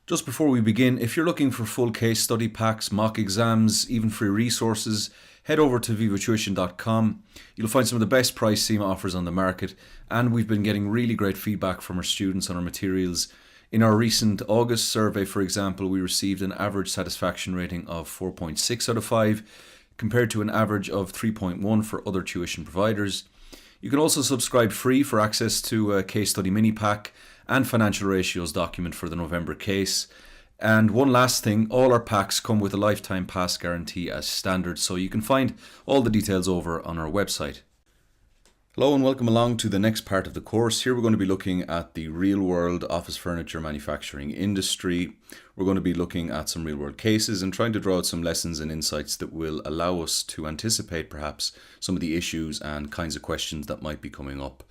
Just before we begin, if you're looking for full case study packs, mock exams, even free resources, head over to vivatuition.com. You'll find some of the best price SEMA offers on the market, and we've been getting really great feedback from our students on our materials. In our recent August survey, for example, we received an average satisfaction rating of 4.6 out of 5, compared to an average of 3.1 for other tuition providers. You can also subscribe free for access to a case study mini pack and financial ratios document for the November case. And one last thing, all our packs come with a lifetime pass guarantee as standard, so you can find all the details over on our website. Hello and welcome along to the next part of the course. Here we're going to be looking at the real-world office furniture manufacturing industry. We're going to be looking at some real-world cases and trying to draw out some lessons and insights that will allow us to anticipate perhaps some of the issues and kinds of questions that might be coming up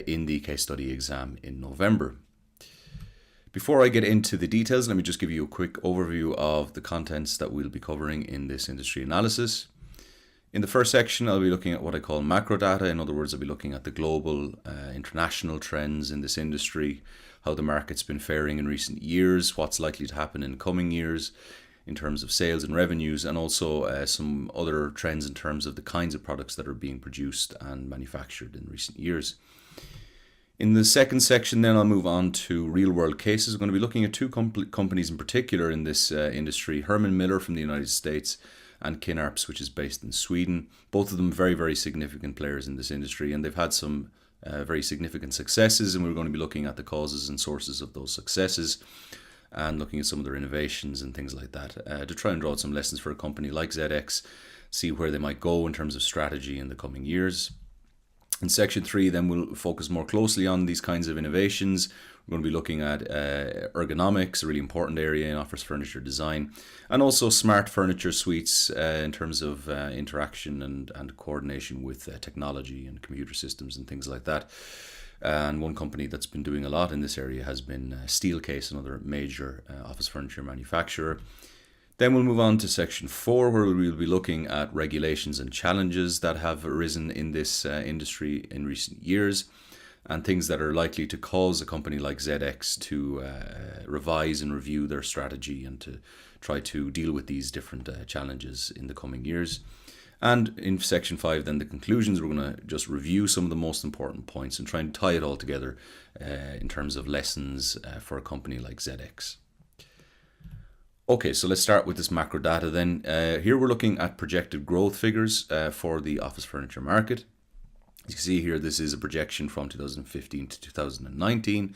in the case study exam in November. Before I get into the details, let me just give you a quick overview of the contents that we'll be covering in this industry analysis. In the first section, I'll be looking at what I call macro data. In other words, I'll be looking at the global, international trends in this industry, how the market's been faring in recent years, what's likely to happen in coming years in terms of sales and revenues, and also some other trends in terms of the kinds of products that are being produced and manufactured in recent years. In the second section, then I'll move on to real-world cases. I'm going to be looking at two companies in particular in this industry, Herman Miller from the United States and Kinnarps, which is based in Sweden. Both of them very, very significant players in this industry, and they've had some very significant successes, and we're going to be looking at the causes and sources of those successes and looking at some of their innovations and things like that to try and draw out some lessons for a company like ZedEx, see where they might go in terms of strategy in the coming years. In section 3, then we'll focus more closely on these kinds of innovations. We're going to be looking at ergonomics, a really important area in office furniture design, and also smart furniture suites in terms of interaction and coordination with technology and computer systems and things like that. And one company that's been doing a lot in this area has been Steelcase, another major office furniture manufacturer. Then we'll move on to section 4, where we'll be looking at regulations and challenges that have arisen in this industry in recent years, and things that are likely to cause a company like ZedEx to revise and review their strategy and to try to deal with these different challenges in the coming years. And in section 5, then the conclusions, we're going to just review some of the most important points and try and tie it all together in terms of lessons for a company like ZedEx. Okay, so let's start with this macro data then. Here we're looking at projected growth figures for the office furniture market. As you can see here, this is a projection from 2015 to 2019,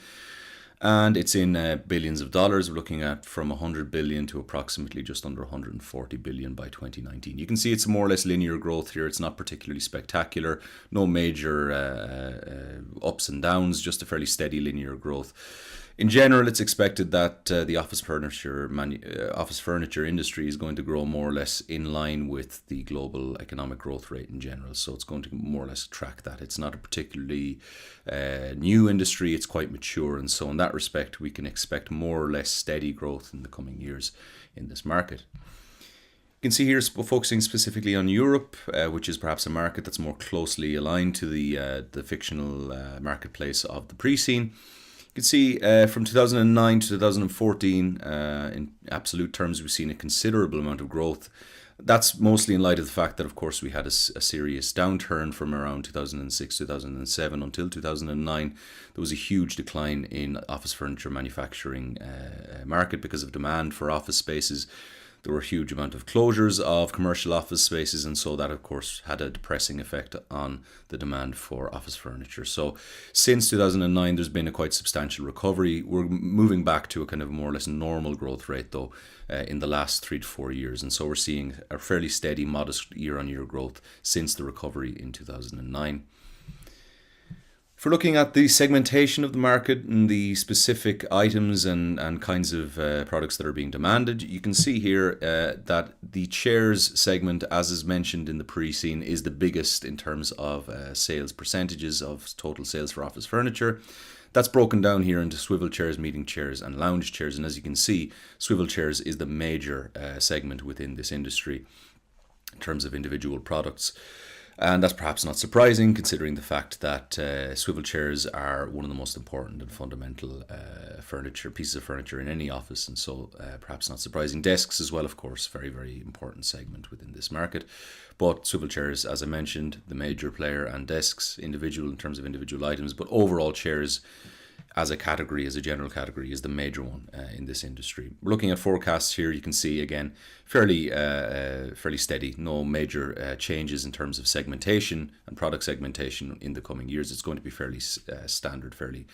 and it's in billions of dollars. We're looking at from 100 billion to approximately just under 140 billion by 2019. You can see it's more or less linear growth here. It's not particularly spectacular, no major ups and downs, just a fairly steady linear growth. In general, it's expected that the office furniture industry is going to grow more or less in line with the global economic growth rate in general. So it's going to more or less track that. It's not a particularly new industry. It's quite mature. And so in that respect, we can expect more or less steady growth in the coming years in this market. You can see here focusing specifically on Europe, which is perhaps a market that's more closely aligned to the fictional marketplace of the pre-scene. You can see from 2009 to 2014, in absolute terms, we've seen a considerable amount of growth. That's mostly in light of the fact that, of course, we had a serious downturn from around 2006, 2007 until 2009. There was a huge decline in office furniture manufacturing market because of demand for office spaces. There were a huge amount of closures of commercial office spaces, and so that, of course, had a depressing effect on the demand for office furniture. So since 2009, there's been a quite substantial recovery. We're moving back to a kind of more or less normal growth rate, though, in the last 3 to 4 years. And so we're seeing a fairly steady, modest year-on-year growth since the recovery in 2009. For looking at the segmentation of the market and the specific items and kinds of products that are being demanded, you can see here that the chairs segment, as is mentioned in the pre-scene, is the biggest in terms of sales percentages of total sales for office furniture. That's broken down here into swivel chairs, meeting chairs, and lounge chairs. And as you can see, swivel chairs is the major segment within this industry in terms of individual products. And that's perhaps not surprising, considering the fact that swivel chairs are one of the most important and fundamental pieces of furniture in any office. And so perhaps not surprising. Desks as well, of course, very, very important segment within this market. But swivel chairs, as I mentioned, the major player, and desks, individual in terms of individual items. But overall chairs as a category, as a general category, is the major one in this industry. We're looking at forecasts here. You can see, again, fairly steady. No major changes in terms of segmentation and product segmentation in the coming years. It's going to be fairly standard, fairly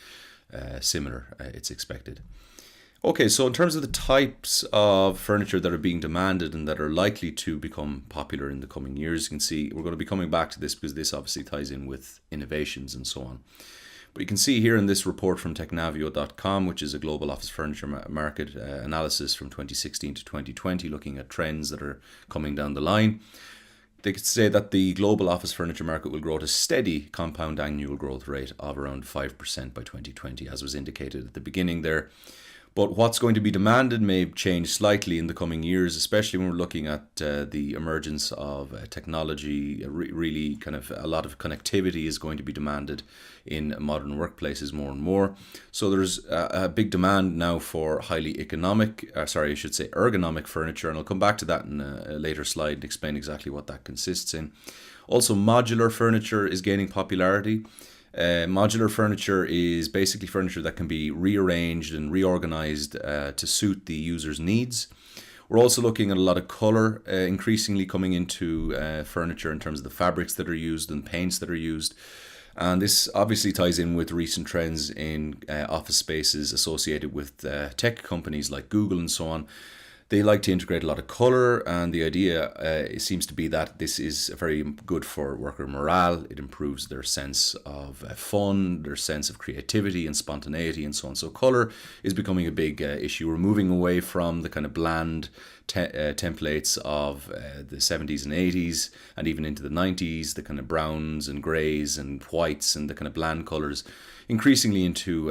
similar, it's expected. Okay, so in terms of the types of furniture that are being demanded and that are likely to become popular in the coming years, you can see we're going to be coming back to this because this obviously ties in with innovations and so on. But you can see here in this report from Technavio.com, which is a global office furniture market analysis from 2016 to 2020, looking at trends that are coming down the line. They could say that the global office furniture market will grow at a steady compound annual growth rate of around 5% by 2020, as was indicated at the beginning there. But what's going to be demanded may change slightly in the coming years, especially when we're looking at the emergence of technology. Really kind of a lot of connectivity is going to be demanded in modern workplaces more and more. So there's a big demand now for ergonomic furniture, and I'll come back to that in a later slide and explain exactly what that consists in. Also, modular furniture is gaining popularity. Modular furniture is basically furniture that can be rearranged and reorganized to suit the user's needs. We're also looking at a lot of color increasingly coming into furniture in terms of the fabrics that are used and paints that are used. And this obviously ties in with recent trends in office spaces associated with tech companies like Google and so on. They like to integrate a lot of color, and the idea seems to be that this is very good for worker morale. It improves their sense of fun, their sense of creativity and spontaneity and so on. So color is becoming a big issue. We're moving away from the kind of bland templates of the 70s and 80s and even into the 90s, the kind of browns and greys and whites and the kind of bland colors, increasingly into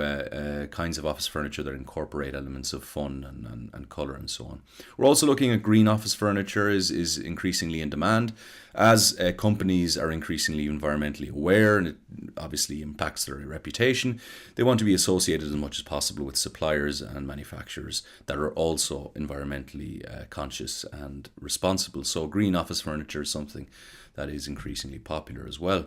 kinds of office furniture that incorporate elements of fun and colour and so on. We're also looking at green office furniture is increasingly in demand as companies are increasingly environmentally aware, and it obviously impacts their reputation. They want to be associated as much as possible with suppliers and manufacturers that are also environmentally conscious and responsible. So green office furniture is something that is increasingly popular as well.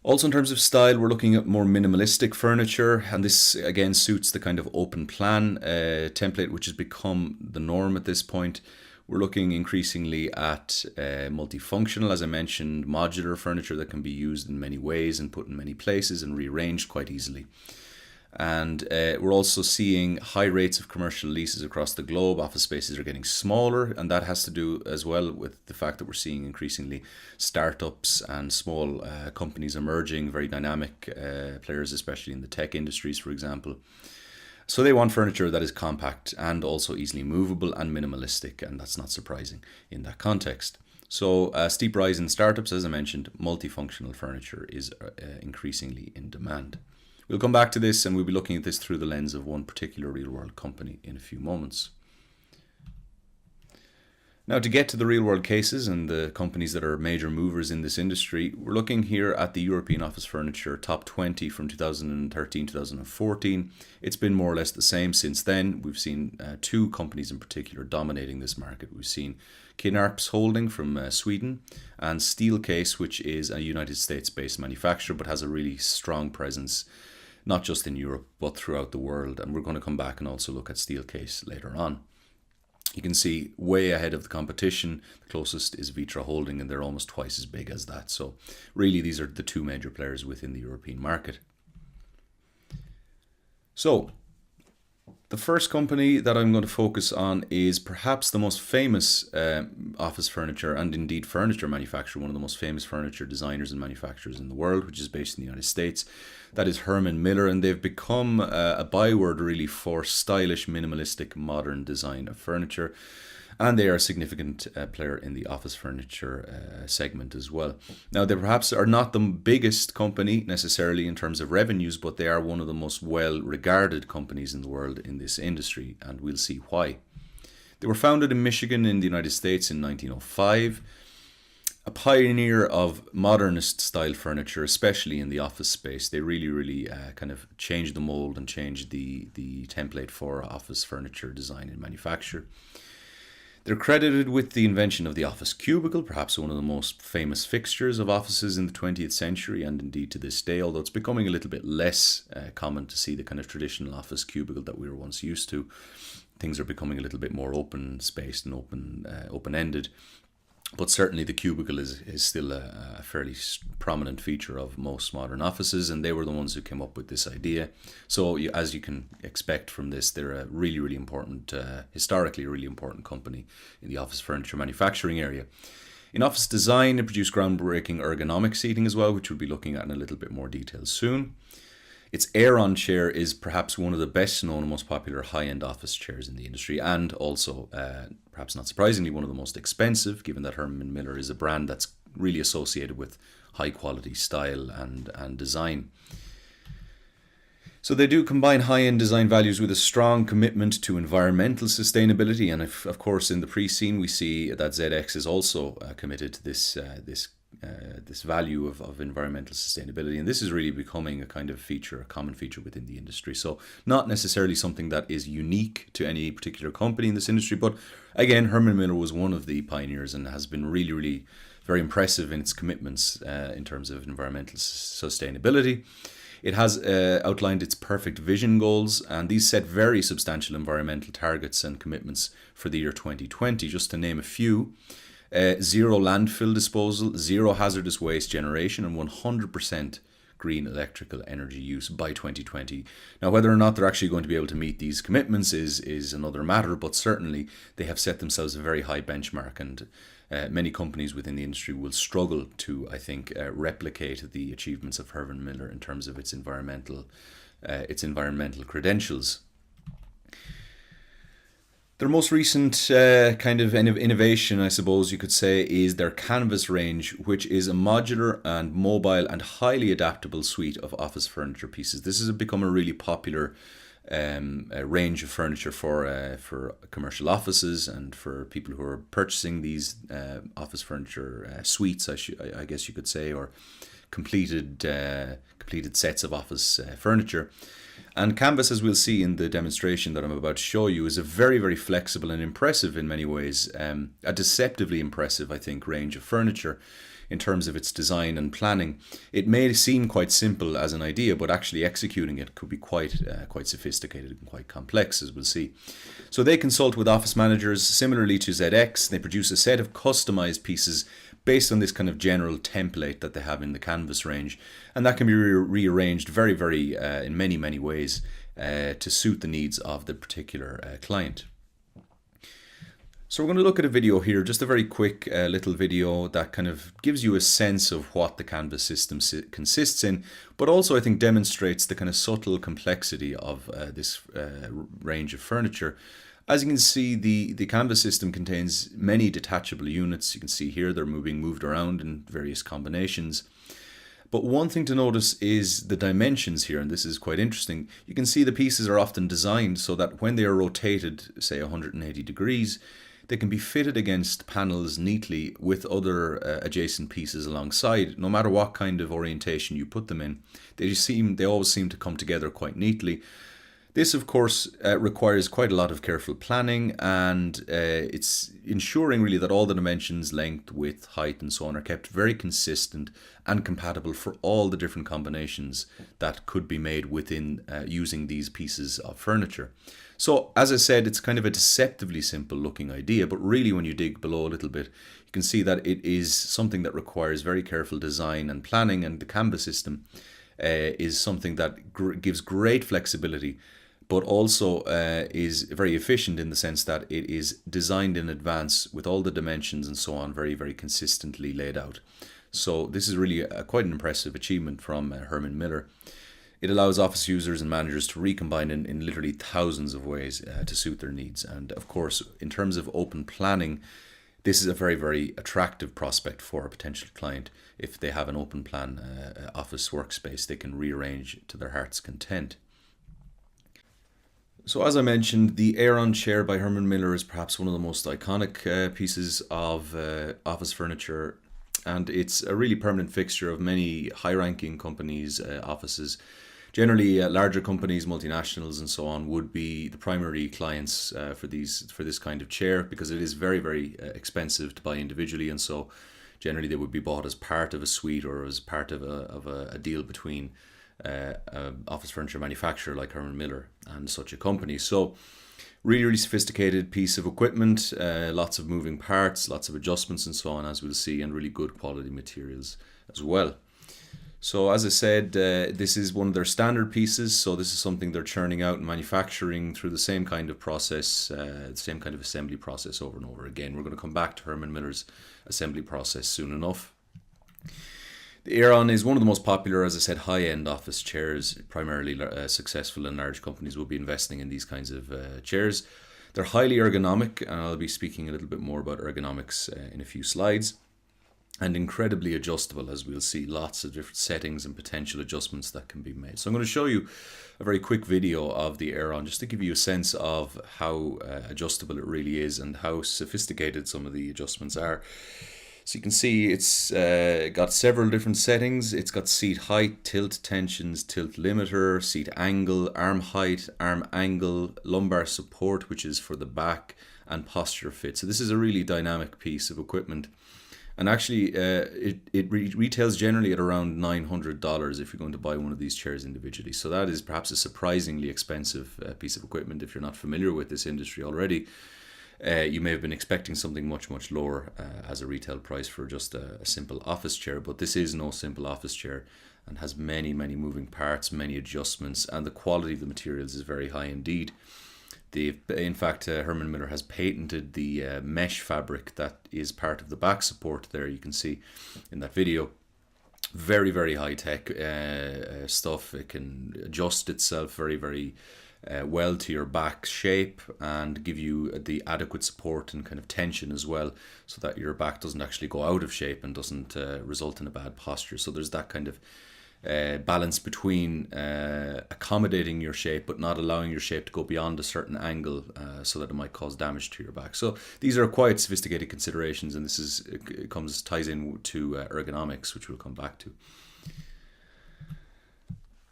Also, in terms of style, we're looking at more minimalistic furniture, and this again suits the kind of open plan template which has become the norm at this point. We're looking increasingly at multifunctional, as I mentioned, modular furniture that can be used in many ways and put in many places and rearranged quite easily. And we're also seeing high rates of commercial leases across the globe. Office spaces are getting smaller, and that has to do as well with the fact that we're seeing increasingly startups and small companies emerging, very dynamic players, especially in the tech industries, for example. So they want furniture that is compact and also easily movable and minimalistic, and that's not surprising in that context. So a steep rise in startups, as I mentioned, multifunctional furniture is increasingly in demand. We'll come back to this, and we'll be looking at this through the lens of one particular real-world company in a few moments. Now, to get to the real-world cases and the companies that are major movers in this industry, we're looking here at the European office furniture top 20 from 2013-2014. It's been more or less the same since then. We've seen two companies in particular dominating this market. We've seen Kinnarps Holding from Sweden and Steelcase, which is a United States-based manufacturer but has a really strong presence not just in Europe but throughout the world. And we're going to come back and also look at Steelcase later on. You can see way ahead of the competition. The closest is Vitra Holding, and they're almost twice as big as that. So really these are the two major players within the European market. So the first company that I'm going to focus on is perhaps the most famous office furniture and indeed furniture manufacturer, one of the most famous furniture designers and manufacturers in the world, which is based in the United States. That is Herman Miller, and they've become a byword really for stylish, minimalistic, modern design of furniture. And they are a significant player in the office furniture segment as well. Now, they perhaps are not the biggest company necessarily in terms of revenues, but they are one of the most well-regarded companies in the world in this industry, and we'll see why. They were founded in Michigan in the United States in 1905, a pioneer of modernist style furniture, especially in the office space. They really kind of changed the mold and changed the template for office furniture design and manufacture. They're credited with the invention of the office cubicle, perhaps one of the most famous fixtures of offices in the 20th century and indeed to this day, although it's becoming a little bit less common to see the kind of traditional office cubicle that we were once used to. Things are becoming a little bit more open-spaced and open-ended. But certainly the cubicle is still a fairly prominent feature of most modern offices, and they were the ones who came up with this idea. So as you can expect from this, they're a really important, historically a really important company in the office furniture manufacturing area. In office design, it produced groundbreaking ergonomic seating as well, which we'll be looking at in a little bit more detail soon. Its Aeron chair is perhaps one of the best known and most popular high-end office chairs in the industry, and also, perhaps not surprisingly, one of the most expensive, given that Herman Miller is a brand that's really associated with high-quality style and design. So they do combine high-end design values with a strong commitment to environmental sustainability, and of course in the pre-scene we see that ZedEx is also committed to this value of environmental sustainability, and this is really becoming a kind of feature, a common feature within the industry. So not necessarily something that is unique to any particular company in this industry, but again, Herman Miller was one of the pioneers and has been really very impressive in its commitments in terms of environmental sustainability. It has outlined its perfect vision goals, and these set very substantial environmental targets and commitments for the year 2020, just to name a few. Zero landfill disposal, zero hazardous waste generation, and 100% green electrical energy use by 2020. Now, whether or not they're actually going to be able to meet these commitments is another matter, but certainly they have set themselves a very high benchmark, and many companies within the industry will struggle to, I think, replicate the achievements of Herman Miller in terms of its environmental credentials. Their most recent kind of innovation, I suppose you could say, is their Canvas range, which is a modular and mobile and highly adaptable suite of office furniture pieces. This has become a really popular range of furniture for commercial offices and for people who are purchasing these office furniture suites, I guess you could say, or completed sets of office furniture. And Canvas, as we'll see in the demonstration that I'm about to show you, is a very flexible and impressive in many ways, a deceptively impressive, I think, range of furniture in terms of its design and planning. It may seem quite simple as an idea, but actually executing it could be quite sophisticated and quite complex, as we'll see. So they consult with office managers similarly to ZedEx. They produce a set of customized pieces based on this kind of general template that they have in the Canvas range, and that can be rearranged very in many ways to suit the needs of the particular client. So we're going to look at a video here, just a very quick little video that kind of gives you a sense of what the Canvas system consists in, but also I think demonstrates the kind of subtle complexity of this range of furniture. As you can see, the Canvas system contains many detachable units. You can see here they're moved around in various combinations. But one thing to notice is the dimensions here, and this is quite interesting. You can see the pieces are often designed so that when they are rotated, say 180 degrees, they can be fitted against panels neatly with other adjacent pieces alongside. No matter what kind of orientation you put them in, they always seem to come together quite neatly. This, of course, requires quite a lot of careful planning, and it's ensuring really that all the dimensions, length, width, height, and so on are kept very consistent and compatible for all the different combinations that could be made within using these pieces of furniture. So, as I said, it's kind of a deceptively simple looking idea, but really when you dig below a little bit, you can see that it is something that requires very careful design and planning, and the Canvas system is something that gives great flexibility, but also is very efficient in the sense that it is designed in advance with all the dimensions and so on very consistently laid out. So this is really quite an impressive achievement from Herman Miller. It allows office users and managers to recombine in literally thousands of ways to suit their needs. And of course, in terms of open planning, this is a very attractive prospect for a potential client. If they have an open plan office workspace, they can rearrange to their heart's content. So as I mentioned, the Aeron chair by Herman Miller is perhaps one of the most iconic pieces of office furniture and it's a really permanent fixture of many high-ranking companies' offices. Generally, larger companies, multinationals, and so on would be the primary clients for this kind of chair, because it is very, very expensive to buy individually, and so generally they would be bought as part of a suite or as part of a deal between an office furniture manufacturer like Herman Miller and such a company. So really, really sophisticated piece of equipment, lots of moving parts, lots of adjustments and so on, as we'll see, and really good quality materials as well. So as I said, this is one of their standard pieces, so this is something they're churning out and manufacturing through the same kind of process, the same kind of assembly process over and over again. We're going to come back to Herman Miller's assembly process soon enough. The Aeron is one of the most popular, as I said, high-end office chairs. Primarily successful and large companies will be investing in these kinds of chairs. They're highly ergonomic, and I'll be speaking a little bit more about ergonomics in a few slides. And incredibly adjustable, as we'll see, lots of different settings and potential adjustments that can be made. So I'm going to show you a very quick video of the Aeron, just to give you a sense of how adjustable it really is and how sophisticated some of the adjustments are. So you can see it's got several different settings. It's got seat height, tilt tensions, tilt limiter, seat angle, arm height, arm angle, lumbar support, which is for the back, and posture fit. So this is a really dynamic piece of equipment. And actually, it retails generally at around $900 if you're going to buy one of these chairs individually. So that is perhaps a surprisingly expensive piece of equipment if you're not familiar with this industry already. You may have been expecting something much, much lower as a retail price for just a simple office chair, but this is no simple office chair and has many, many moving parts, many adjustments, and the quality of the materials is very high indeed. In fact, Herman Miller has patented the mesh fabric that is part of the back support there, you can see in that video. Very, very high-tech stuff. It can adjust itself very, very well to your back shape and give you the adequate support and kind of tension as well, so that your back doesn't actually go out of shape and doesn't result in a bad posture. So there's that kind of balance between accommodating your shape but not allowing your shape to go beyond a certain angle so that it might cause damage to your back. So these are quite sophisticated considerations, and this ties in to ergonomics, which we'll come back to.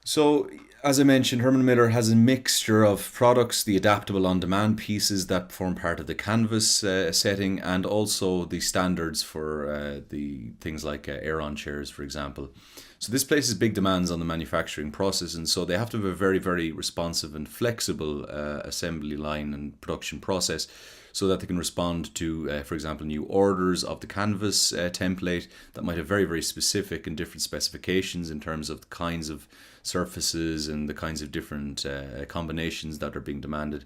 So, as I mentioned, Herman Miller has a mixture of products, the adaptable on-demand pieces that form part of the canvas setting, and also the standards for the things like Aeron chairs, for example. So this places big demands on the manufacturing process, and so they have to have a very, very responsive and flexible assembly line and production process, so that they can respond to, for example, new orders of the canvas template that might have very, very specific and different specifications in terms of the kinds of surfaces and the kinds of different combinations that are being demanded.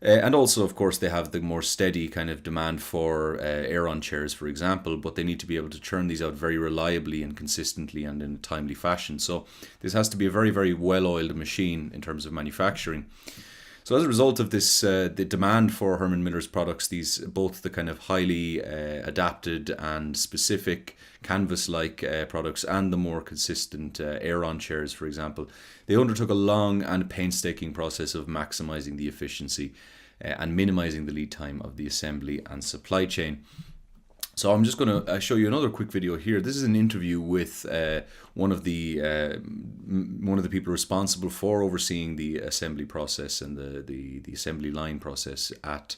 And also, of course, they have the more steady kind of demand for Aeron chairs, for example, but they need to be able to churn these out very reliably and consistently and in a timely fashion. So this has to be a very, very well-oiled machine in terms of manufacturing. So as a result of this, the demand for Herman Miller's products, both the kind of highly adapted and specific canvas-like products and the more consistent Aeron chairs, for example, they undertook a long and painstaking process of maximizing the efficiency and minimizing the lead time of the assembly and supply chain. So I'm just going to show you another quick video here. This is an interview with one of the people responsible for overseeing the assembly process and the assembly line process at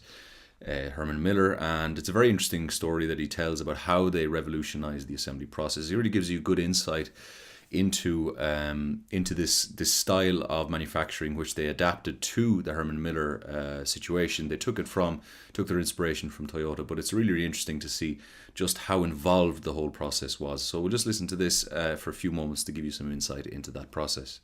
Herman Miller, and it's a very interesting story that he tells about how they revolutionized the assembly process. It really gives you good insight into this style of manufacturing, which they adapted to the Herman Miller situation. They took their inspiration from Toyota, but it's really, really interesting to see just how involved the whole process was. So we'll just listen to this for a few moments to give you some insight into that process.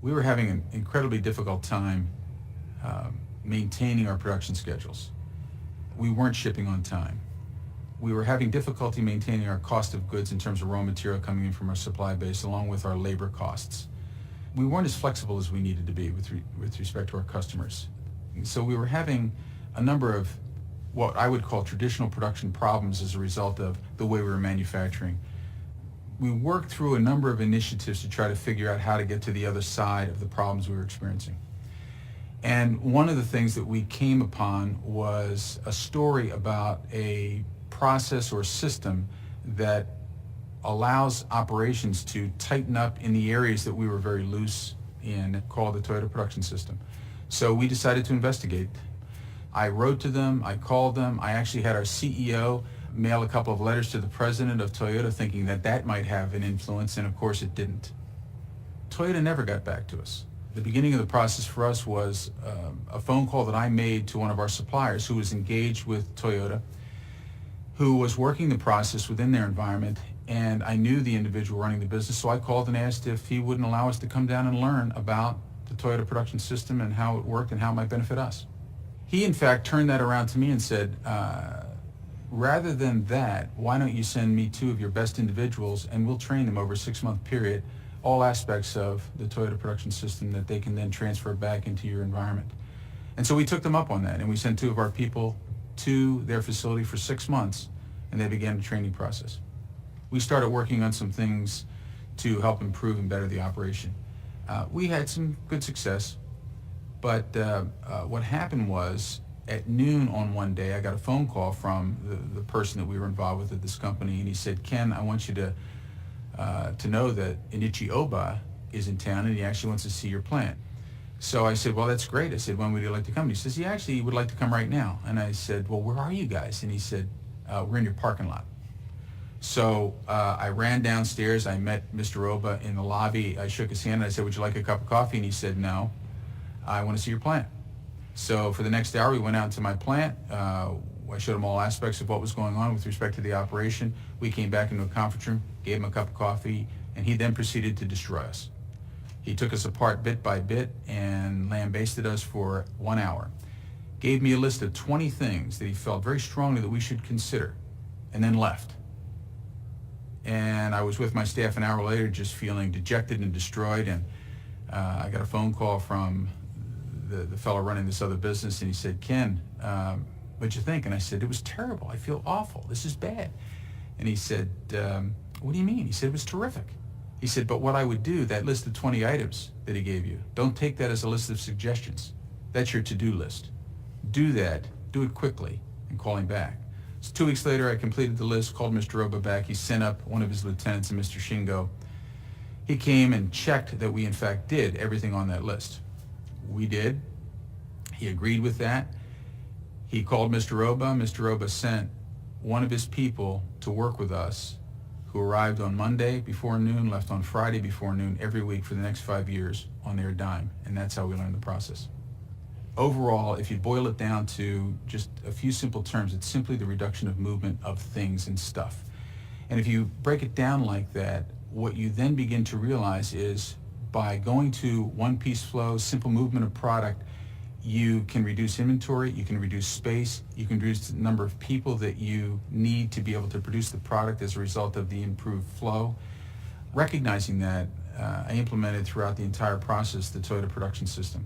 we were having an incredibly difficult time maintaining our production schedules. We weren't shipping on time. We were having difficulty maintaining our cost of goods in terms of raw material coming in from our supply base, along with our labor costs. We weren't as flexible as we needed to be with respect to our customers. So we were having a number of what I would call traditional production problems as a result of the way we were manufacturing. We worked through a number of initiatives to try to figure out how to get to the other side of the problems we were experiencing. And one of the things that we came upon was a story about a process or system that allows operations to tighten up in the areas that we were very loose in, called the Toyota Production System. So we decided to investigate. I wrote to them, I called them, I actually had our CEO mail a couple of letters to the president of Toyota thinking that that might have an influence, and of course it didn't. Toyota never got back to us. The beginning of the process for us was a phone call that I made to one of our suppliers who was engaged with Toyota, who was working the process within their environment, and I knew the individual running the business, so I called and asked if he wouldn't allow us to come down and learn about the Toyota Production System and how it worked and how it might benefit us. He, in fact, turned that around to me and said, rather than that, why don't you send me 2 of your best individuals and we'll train them over a 6-month period, all aspects of the Toyota Production System that they can then transfer back into your environment. And so we took them up on that, and we sent 2 of our people to their facility for 6 months, and they began the training process. We started working on some things to help improve and better the operation. We had some good success, but what happened was, at noon on one day, I got a phone call from the person that we were involved with at this company, and he said, "Ken, I want you to know that Inichi Oba is in town, and he actually wants to see your plant." So I said, "Well, that's great." I said, "When would you like to come?" And he says, "He actually would like to come right now." And I said, "Well, where are you guys?" And he said, "We're in your parking lot." So I ran downstairs. I met Mr. Oba in the lobby. I shook his hand, and I said, "Would you like a cup of coffee?" And he said, "No, I want to see your plant." So for the next hour, we went out to my plant. I showed him all aspects of what was going on with respect to the operation. We came back into a conference room, gave him a cup of coffee, and he then proceeded to destroy us. He took us apart bit by bit and lambasted us for 1 hour. Gave me a list of 20 things that he felt very strongly that we should consider, and then left. And I was with my staff an hour later just feeling dejected and destroyed, and I got a phone call from the fellow running this other business, and he said, "Ken, what'd you think?" And I said, "It was terrible. I feel awful. This is bad." And he said, "What do you mean?" He said, "It was terrific." He said, "But what I would do, that list of 20 items that he gave you, don't take that as a list of suggestions. That's your to-do list. Do that, do it quickly, and call him back." So 2 weeks later, I completed the list, called Mr. Oba back. He sent up one of his lieutenants, Mr. Shingo. He came and checked that we, in fact, did everything on that list. We did. He agreed with that. He called Mr. Oba. Mr. Oba sent one of his people to work with us, who arrived on Monday before noon, left on Friday before noon every week for the next 5 years on their dime, and that's how we learned the process. Overall, if you boil it down to just a few simple terms, it's simply the reduction of movement of things and stuff. And if you break it down like that, what you then begin to realize is by going to one-piece flow, simple movement of product, you can reduce inventory, you can reduce space, you can reduce the number of people that you need to be able to produce the product as a result of the improved flow. Recognizing that, I implemented throughout the entire process the Toyota Production System.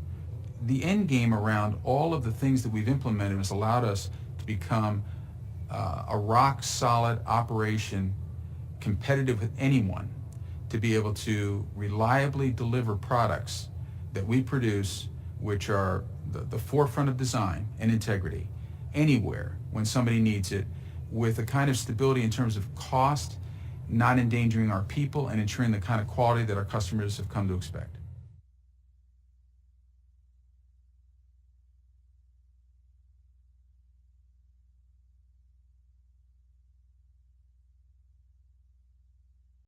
The end game around all of the things that we've implemented has allowed us to become a rock-solid operation, competitive with anyone, to be able to reliably deliver products that we produce, which are the forefront of design and integrity, anywhere when somebody needs it, with a kind of stability in terms of cost, not endangering our people, and ensuring the kind of quality that our customers have come to expect.